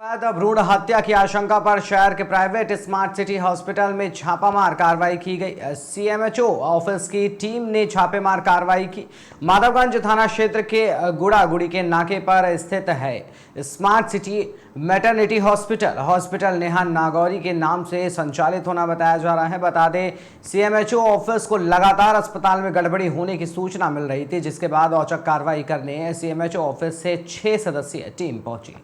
भ्रूण हत्या की आशंका पर शहर के प्राइवेट स्मार्ट सिटी हॉस्पिटल में छापामार कार्रवाई की गई। सीएमएचओ ऑफिस की टीम ने छापेमार कार्रवाई की। माधवगंज थाना क्षेत्र के गुड़ागुड़ी के नाके पर स्थित है smart city maternity hospital Neha Nagauri के नाम से संचालित होना बताया जा रहा है। बता दें, सीएमएचओ ऑफिस को लगातार अस्पताल में गड़बड़ी होने की सूचना मिल रही थी, जिसके बाद औचक कार्रवाई करने सीएमएचओ ऑफिस से 6 सदस्यीय टीम पहुंची।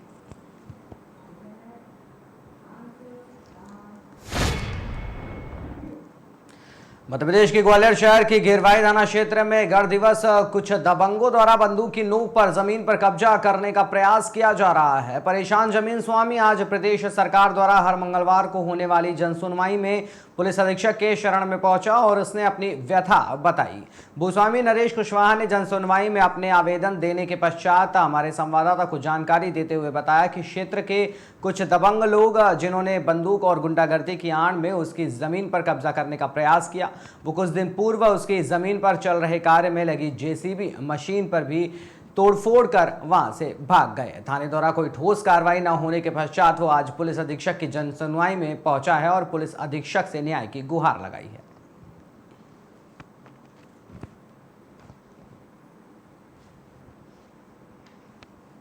मध्य प्रदेश के ग्वालियर शहर की गिरवाई थाना क्षेत्र में गढ़ दिवस कुछ दबंगों द्वारा बंदूक की नोक पर जमीन पर कब्जा करने का प्रयास किया जा रहा है। परेशान जमीन स्वामी आज प्रदेश सरकार द्वारा हर मंगलवार को होने वाली जनसुनवाई में पुलिस अधीक्षक के शरण में पहुंचा और उसने अपनी व्यथा बताई। भूस्वामी नरेश कुशवाहा ने जनसुनवाई में अपने आवेदन देने के पश्चात हमारे संवाददाता को जानकारी देते हुए बताया कि क्षेत्र के कुछ दबंग लोग जिन्होंने बंदूक और गुंडागर्दी की आड़ में उसकी जमीन पर कब्जा करने का प्रयास किया, वो कुछ दिन पूर्व उसकी जमीन पर चल रहे कार्य में लगी जेसीबी मशीन पर भी तोड़फोड़ कर वहां से भाग गए। थाने द्वारा कोई ठोस कार्रवाई न होने के पश्चात वो आज पुलिस अधीक्षक की जनसुनवाई में पहुंचा है और पुलिस अधीक्षक से न्याय की गुहार लगाई है।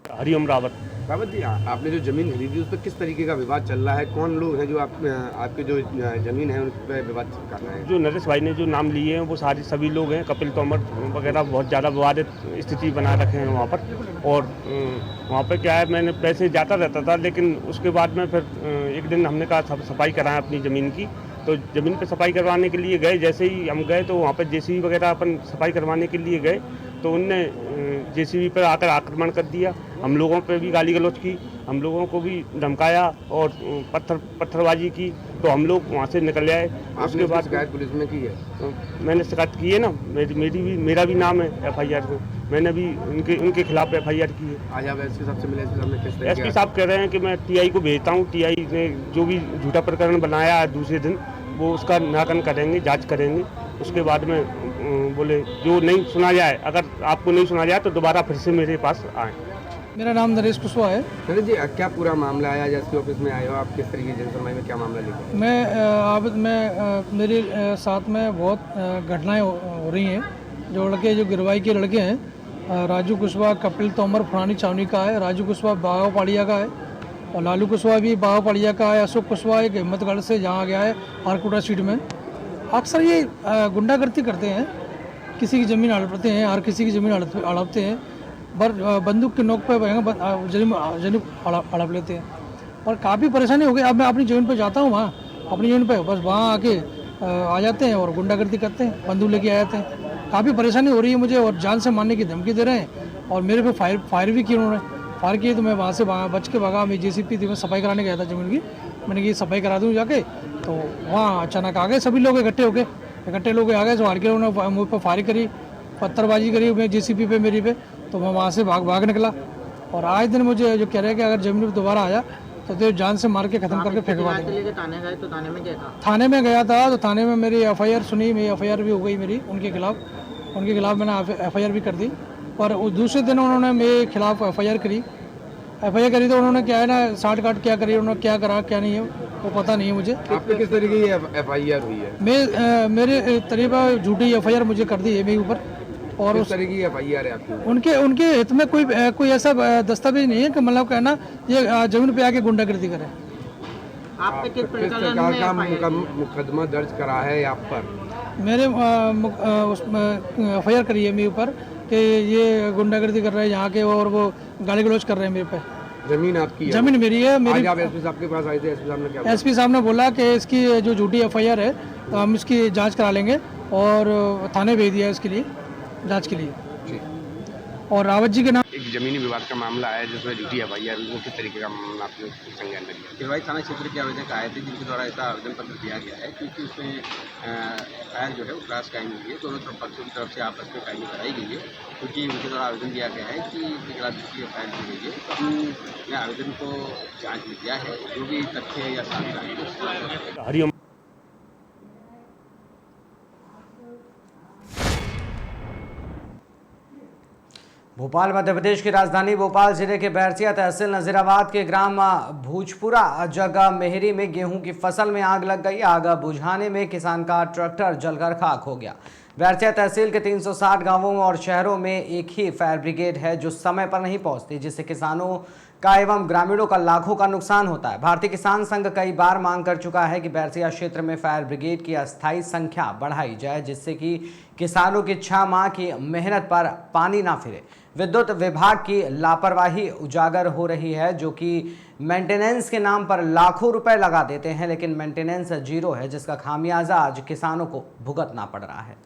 हरिओम रावत जी, आपने जो जमीन खरीदी उस पर किस तरीके का विवाद चल रहा है? कौन लोग हैं जो आपके जो जमीन है उन पर विवाद कर रहे हैं? जो नरेश भाई ने जो नाम लिए हैं वो सभी लोग हैं। कपिल तोमर वगैरह बहुत ज़्यादा विवादित स्थिति बना रखे हैं वहाँ पर। और वहाँ पर क्या है, मैंने पैसे जाता रहता था, लेकिन उसके बाद में फिर एक दिन हमने कहा सफाई कराएं अपनी ज़मीन की। तो ज़मीन पे सफाई करवाने के लिए गए। जैसे ही हम गए तो वहाँ पर जेसीबी वगैरह अपन सफाई करवाने के लिए गए तो उनने जेसीबी पर आकर आक्रमण कर दिया। हम लोगों पे भी गाली गलौज की, हम लोगों को भी धमकाया और पत्थरबाजी की। तो हम लोग वहाँ से निकल आए। उसके बाद शिकायत पुलिस में की है? तो मैंने शिकायत की है ना, मेरा भी नाम है एफआईआर में। मैंने भी उनके खिलाफ एफआईआर की है। आज आप एसपी साहब से मिले? एसपी साहब कह रहे हैं कि मैं टीआई को भेजता हूँ। टीआई ने जो भी झूठा प्रकरण बनाया दूसरे दिन वो उसका निराकरण करेंगे, जांच करेंगे। उसके बाद में बोले जो नहीं सुना जाए, अगर आपको नहीं सुना जाए तो दोबारा फिर से मेरे पास आए। मेरा नाम नरेश कुशवाहा है। नरेश जी, क्या पूरा मामला आया? एसपी ऑफिस में आए हो आप, किस तरीके की जनसुनवाई में क्या मामला लेकर? मैं मेरे साथ में बहुत घटनाएं हो रही हैं। जो गिरवाई के लड़के हैं, राजू कुशवाहा कपिल तोमर पुरानी छावनी का है, राजू कुशवाहा बाघा पाड़िया का है और लालू कुशवाहा भी बाघा पाड़िया का है। अशोक कुशवाहा एक हिम्मतगढ़ से जहाँ गया है आरकोटा सीट में। अक्सर ये गुंडागर्दी करते हैं, किसी की ज़मीन हड़पते हैं और किसी की ज़मीन हड़पते हैं। बंदूक के नोक पे जमीन हड़प लेते हैं और काफ़ी परेशानी हो गई। अब मैं अपनी ज़मीन पे जाता हूँ, वहाँ अपनी ज़मीन पे बस वहाँ आके आ जाते हैं और गुंडागर्दी करते हैं, बंदूक लेके आ जाते हैं। काफ़ी परेशानी हो रही है मुझे और जान से मारने की धमकी दे रहे हैं और मेरे पे फायर भी किए उन्होंने। फायर किए तो मैं वहाँ से बच के भागा। मैं जेसीबी थी, मैं सफाई कराने गया था ज़मीन की। मैंने कि सफाई करा दूँ जाके, तो वहाँ अचानक आ गए सभी लोग इकट्ठे लोग आ गए। तो हार के उन्होंने मुझ पर फायर करी, पत्थरबाजी करी मैं जेसीबी पे मेरी पे। तो मैं वहाँ से भाग निकला और आज दिन मुझे जो कह रहे हैं कि अगर जमीन पर दोबारा आया तो जान से मार के खत्म करके फेंकवा देंगे। थाने गए तो थाने में क्या था? थाने में गया था तो थाने में मेरी एफआईआर सुनी, मेरी एफआईआर भी हो गई मेरी उनके खिलाफ मैंने एफआईआर भी कर दी। पर दूसरे दिन उन्होंने मेरे खिलाफ एफआईआर करी तो उन्होंने क्या है ना साठ काट क्या करी, उन्होंने क्या करा क्या नहीं है वो पता नहीं है मुझे। आपके किस तरीके की एफआईआर हुई है? मेरे तरीका झूठी एफआईआर मुझे कर दी है मेरे ऊपर। और उस तरीके की एफआईआर है आपकी? उनके हित में कोई ऐसा दस्तावेज नहीं है कि मतलब कहना ये जमीन पे आके गुंडागर्दी करे। आप पे किस प्रकार का मुकदमा दर्ज करा है आप पर? मेरे उसमें एफआईआर करी है मेरे ऊपर कि ये गुंडागर्दी कर रहे हैं यहाँ के और वो गाली गलौज कर रहे हैं मेरे पे। जमीन आपकी है? जमीन मेरी है। आज आप एसपी साहब के पास आए थे, एसपी साहब ने क्या बोला? एसपी साहब ने बोला कि इसकी जो झूठी एफआईआर है तो हम इसकी जांच करा लेंगे और थाने भेज दिया इसके लिए जांच के लिए। और रावत जी के नाम एक जमीनी विवाद का मामला है जिसमें झूठी एफआईआर, वो किस तरीके का मामला आपने संज्ञान में लिया? गिरवाई थाना क्षेत्र के आवेदक आए थे जिनके द्वारा ऐसा आवेदन पत्र दिया गया है क्योंकि उसमें एफआईआर जो है वो क्लास कायम हुई है। दोनों पक्षों की तरफ से आपस में कायमी कराई गई है क्योंकि उनके द्वारा आवेदन दिया गया है कि खिलाफ झूठी एफआईआर दी गई है। तो हमने आवेदन को जाँच में दिया है, जो भी तथ्य या साक्ष्य है। हरिओम भोपाल मध्य प्रदेश की राजधानी भोपाल जिले के बैरसिया तहसील नजीराबाद के ग्राम भूजपुरा जगह मेहरी में गेहूं की फसल में आग लग गई। आग बुझाने में किसान का ट्रैक्टर जलकर खाक हो गया। बैरसिया तहसील के 360 गांवों और शहरों में एक ही फायर ब्रिगेड है जो समय पर नहीं पहुंचती, जिससे किसानों का एवं ग्रामीणों का लाखों का नुकसान होता है। भारतीय किसान संघ कई बार मांग कर चुका है कि बैरसिया क्षेत्र में फायर ब्रिगेड की अस्थायी संख्या बढ़ाई जाए, जिससे कि किसानों की 6 माह की मेहनत पर पानी ना फिरे। विद्युत विभाग की लापरवाही उजागर हो रही है, जो कि मेंटेनेंस के नाम पर लाखों रुपए लगा देते हैं, लेकिन मेंटेनेंस जीरो है, जिसका खामियाजा आज किसानों को भुगतना पड़ रहा है।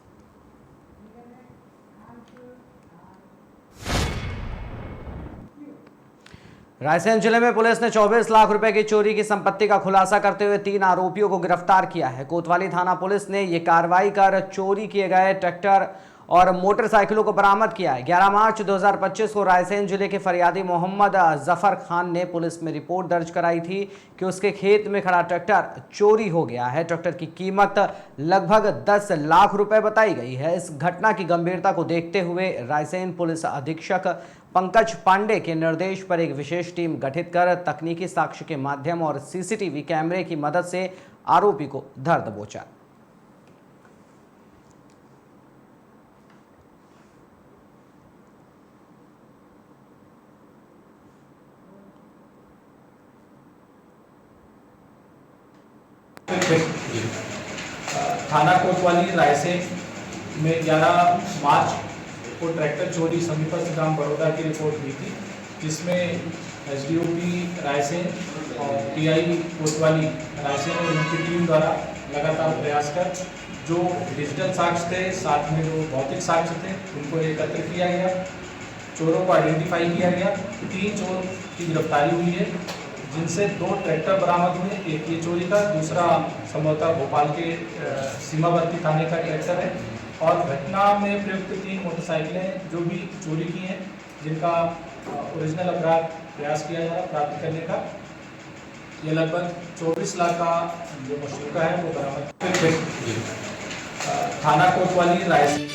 रायसेन जिले में पुलिस ने 24 लाख रुपए की चोरी की संपत्ति का खुलासा करते हुए 3 आरोपियों को गिरफ्तार किया है। कोतवाली थाना पुलिस ने ये कार्रवाई कर चोरी किए गए ट्रैक्टर और मोटरसाइकिलों को बरामद किया है। 11 मार्च 2025 को रायसेन जिले के फरियादी मोहम्मद जफर खान ने पुलिस में रिपोर्ट दर्ज कराई थी कि उसके खेत में खड़ा ट्रैक्टर चोरी हो गया है। ट्रैक्टर की कीमत लगभग 10 लाख रुपए बताई गई है। इस घटना की गंभीरता को देखते हुए रायसेन पुलिस अधीक्षक पंकज पांडे के निर्देश पर एक विशेष टीम गठित कर तकनीकी साक्ष्य के माध्यम और सीसीटीवी कैमरे की मदद से आरोपी को धर दबोचा। थाना कोतवाली रायसेन में 11 मार्च को ट्रैक्टर चोरी समीपस्थ ग्राम बड़ौदा की रिपोर्ट हुई थी, जिसमें एसडीओपी रायसेन और टीआई कोतवाली रायसेन और उनकी टीम द्वारा लगातार प्रयास कर जो डिजिटल साक्ष्य थे, साथ में जो भौतिक साक्ष्य थे, उनको एकत्र किया गया। चोरों को आइडेंटिफाई किया गया। 3 चोर की गिरफ्तारी हुई है, जिनसे 2 ट्रैक्टर बरामद हुए। एक ये चोरी का, दूसरा संभवतः भोपाल के सीमावर्ती थाने का ट्रैक्टर है। और घटना में प्रयुक्त 3 मोटरसाइकिलें जो भी चोरी की हैं, जिनका ओरिजिनल अपराध प्रयास किया जा रहा प्राप्त करने का। ये लगभग 24 लाख का जो मशरूका है वो बरामद। थाना कोतवाली रायसेन